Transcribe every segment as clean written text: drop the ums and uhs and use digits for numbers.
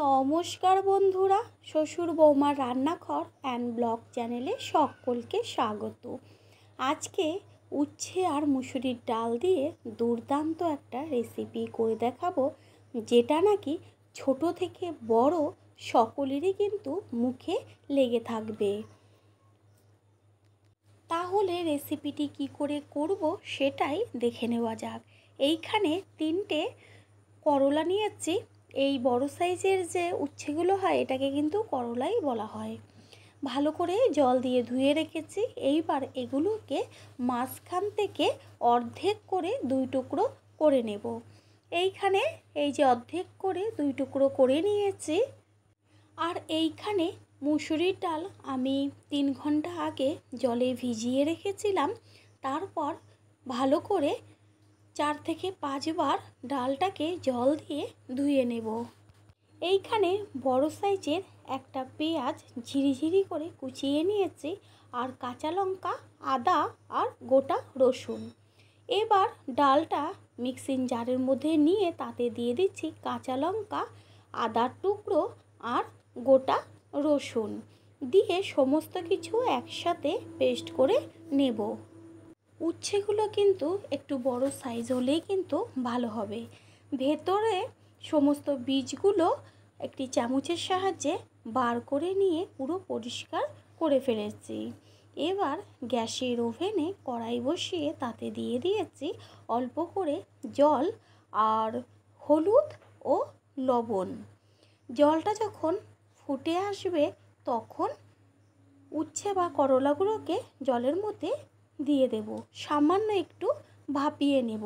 নমস্কার বন্ধুরা, শ্বশুর বৌমার রান্নাঘর অ্যান্ড ব্লগ চ্যানেলে সকলকে স্বাগত। আজকে উচ্ছে আর মুসুরির ডাল দিয়ে দুর্দান্ত একটা রেসিপি করে দেখাবো, যেটা নাকি ছোট থেকে বড় সকলেরই কিন্তু মুখে লেগে থাকবে। তাহলে রেসিপিটি কি করে করব সেটাই দেখে নেওয়া যাক। এইখানে 3টে করলা নিয়েছি। এই বড় সাইজের যে উচ্ছেগুলো হয় এটাকে কিন্তু করলাই বলা হয়। ভালো করে জল দিয়ে ধুয়ে রেখেছি। এইবার এগুলোকে মাঝখান থেকে অর্ধেক করে 2 টুকরো করে নেব। এইখানে এই যে অর্ধেক করে 2 টুকরো করে নিয়েছি। আর এইখানে মুসুরির ডাল আমি 3 ঘন্টা আগে জলে ভিজিয়ে রেখেছিলাম। তারপর ভালো করে 4 থেকে 5 বার ডালটাকে জল দিয়ে ধুয়ে নেব। এইখানে বড় সাইজের একটা পেঁয়াজ ঝিরিঝিরি করে কুচিয়ে নিয়েছি, আর কাঁচা লঙ্কা, আদা আর গোটা রসুন। এবার ডালটা মিক্সিং জারের মধ্যে নিয়ে তাতে দিয়ে দিচ্ছি কাঁচা লঙ্কা, আদার টুকরো আর গোটা রসুন দিয়ে সমস্ত কিছু একসাথে পেস্ট করে নেব। উচ্ছেগুলো কিন্তু একটু বড় সাইজ হলেই কিন্তু ভালো হবে। ভেতরে সমস্ত বীজগুলো একটি চামচের সাহায্যে বার করে নিয়ে পুরো পরিষ্কার করে ফেলেছি। এবার গ্যাসের ওভেনে কড়াই বসিয়ে তাতে দিয়ে দিয়েছি অল্প করে জল আর হলুদ ও লবণ। জলটা যখন ফুটে আসবে তখন উচ্ছে বা করলাগুলোকে জলের মধ্যে দিয়ে দেব, সামান্য একটু ভাপিয়ে নেব।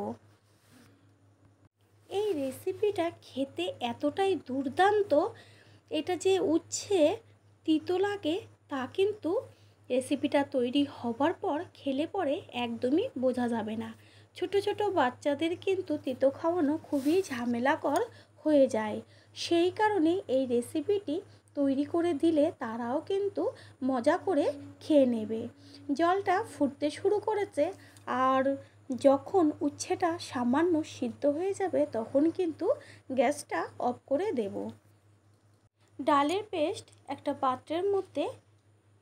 এই রেসিপিটা খেতে এতটাই দুর্দান্ত, এটা যে উচ্ছে তিতো লাগে তা কিন্তু রেসিপিটা তৈরি হবার পর খেলে পরে একদমই বোঝা যাবে না। ছোট ছোট বাচ্চাদের কিন্তু তিতো খাওয়ানো খুবই ঝামেলাকর হয়ে যায়। সেই কারণে এই রেসিপিটি তৈরি করে দিলে তারাও কিন্তু মজা করে খেয়ে নেবে। জলটা ফুটতে শুরু করেছে, আর যখন উচ্ছেটা সামান্য সিদ্ধ হয়ে যাবে তখন কিন্তু গ্যাসটা অফ করে দেব। ডালের পেস্ট একটা পাত্রের মধ্যে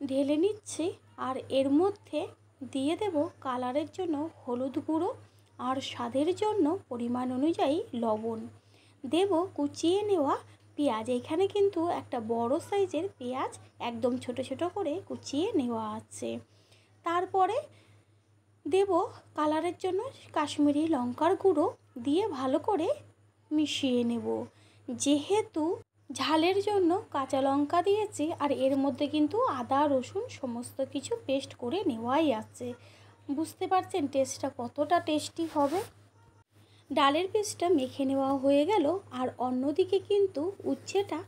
ঢেলে নিচ্ছি, আর এর মধ্যে দিয়ে দেব কালারের জন্য হলুদ গুঁড়ো আর স্বাদের জন্য পরিমাণ অনুযায়ী লবণ। দেব কুচিয়ে নেওয়া পেঁয়াজ। এখানে কিন্তু একটা বড় সাইজের পেঁয়াজ একদম ছোট ছোট করে কুচিয়ে নেওয়া আছে। তারপরে দেব কালারের জন্য কাশ্মীরি লঙ্কার গুঁড়ো দিয়ে ভালো করে মিশিয়ে নেব। যেহেতু ঝালের জন্য কাঁচা লঙ্কা দিয়েছি, আর এর মধ্যে কিন্তু আদা রসুন সমস্ত কিছু পেস্ট করে নেওয়াই আছে, বুঝতে পারছেন টেস্টটা কতটা টেস্টি হবে। ডালের পেস্টটা মেখে নেওয়া হয়ে গেল, আর অন্যদিকে কিন্তু উচ্ছেটা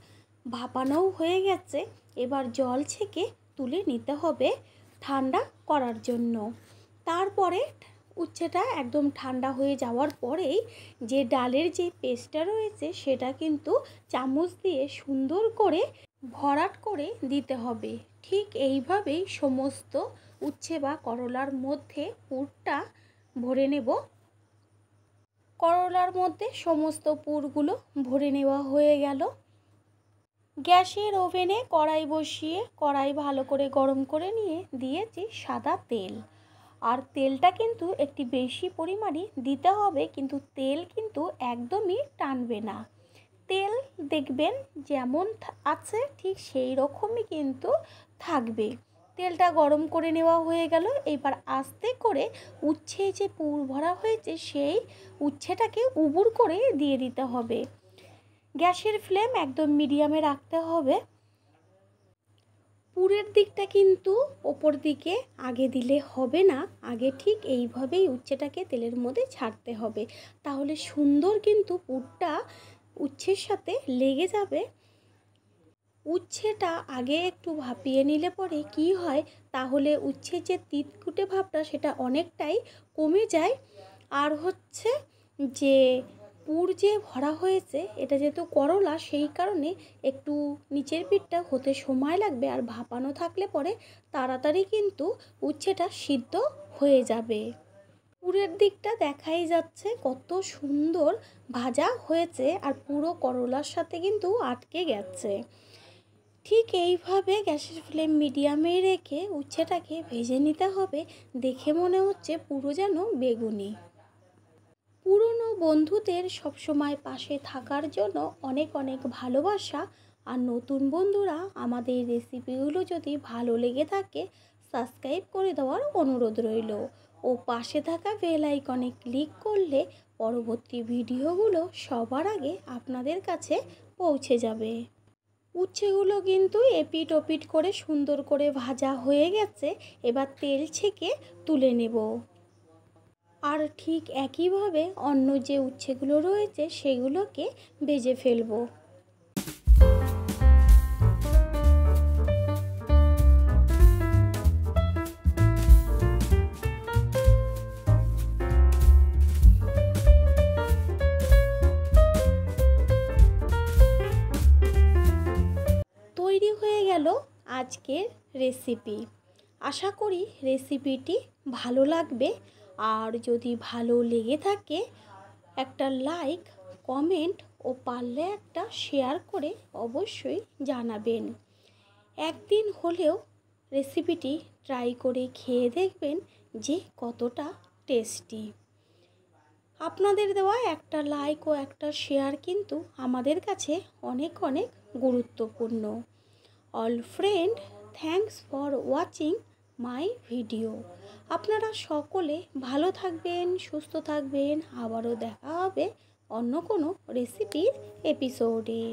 ভাপানোও হয়ে গেছে। এবার জল ছেঁকে তুলে নিতে হবে ঠান্ডা করার জন্য। তারপরে উচ্ছেটা একদম ঠান্ডা হয়ে যাওয়ার পরেই যে ডালের যে পেস্টটা রয়েছে সেটা কিন্তু চামচ দিয়ে সুন্দর করে ভরাট করে দিতে হবে। ঠিক এইভাবেই সমস্ত উচ্ছে বা করলার মধ্যে পুরটা ভরে নেব। করলার মধ্যে সমস্ত পুরগুলো ভরে নেওয়া হয়ে গেল। গ্যাসের ওভেনে কড়াই বসিয়ে কড়াই ভালো করে গরম করে নিয়ে দিয়েছি সাদা তেল। আর তেলটা কিন্তু একটি বেশি পরিমাণে দিতে হবে, কিন্তু তেল কিন্তু একদমই টানবে না। তেল দেখবেন যেমন আছে ঠিক সেই রকমই কিন্তু থাকবে। তেলটা গরম করে নেওয়া হয়ে গেল। এবার আস্তে করে উচ্ছে যে পুর ভরা হয়েছে সেই উচ্ছেটাকে উবুর করে দিয়ে দিতে হবে। গ্যাসের ফ্লেম একদম মিডিয়ামে রাখতে হবে। পুরের দিকটা কিন্তু ওপর দিকে আগে দিলে হবে না, আগে ঠিক এইভাবেই উচ্ছেটাকে তেলের মধ্যে ছাড়তে হবে, তাহলে সুন্দর কিন্তু পুরটা উচ্ছের সাথে লেগে যাবে। উচ্ছেটা আগে একটু ভাপিয়ে নিলে পরে কি হয়, তাহলে উচ্ছের যে তিতকুটে ভাবটা সেটা অনেকটাই কমে যায়। আর হচ্ছে যে পুর যে ভরা হয়েছে এটা যেহেতু করলা, সেই কারণে একটু নিচের পিঠটা হতে সময় লাগবে, আর ভাপানো থাকলে পরে তাড়াতাড়ি কিন্তু উচ্ছেটা সিদ্ধ হয়ে যাবে। পুরের দিকটা দেখাই যাচ্ছে কত সুন্দর ভাজা হয়েছে, আর পুরো করলার সাথে কিন্তু আটকে গেছে। ঠিক এইভাবে গ্যাসের ফ্লেম মিডিয়ামে রেখে উচ্ছেটাকে ভেজে নিতে হবে। দেখে মনে হচ্ছে পুরো যেন বেগুনি। পুরনো বন্ধুদের সবসময় পাশে থাকার জন্য অনেক অনেক ভালোবাসা। আর নতুন বন্ধুরা আমাদের রেসিপিগুলো যদি ভালো লেগে থাকে সাবস্ক্রাইব করে দেওয়ার অনুরোধ রইল, ও পাশে থাকা বেল আইকনে ক্লিক করলে পরবর্তী ভিডিওগুলো সবার আগে আপনাদের কাছে পৌঁছে যাবে। উচ্ছেগুলো কিন্তু এপিট ওপিট করে সুন্দর করে ভাজা হয়ে গেছে। এবার তেল ছেঁকে তুলে নেব। আর ঠিক একইভাবে অন্য যে উচ্ছেগুলো রয়েছে সেগুলোকে ভেজে ফেলবো। তৈরি হয়ে গেল আজকের রেসিপি। আশা করি রেসিপিটি ভালো লাগবে। আর যদি ভালো লেগে থাকে একটা লাইক, কমেন্ট ও পারলে একটা শেয়ার করে অবশ্যই জানাবেন। একদিন হলেও রেসিপিটি ট্রাই করে খেয়ে দেখবেন যে কতটা টেস্টি। আপনাদের দেওয়া একটা লাইক ও একটা শেয়ার কিন্তু আমাদের কাছে অনেক অনেক গুরুত্বপূর্ণ। All friend, thanks for watching my video. আপনারা সকলে ভালো থাকবেন, সুস্থ থাকবেন। আবারও দেখা হবে অন্য কোনো রেসিপির এপিসোডে।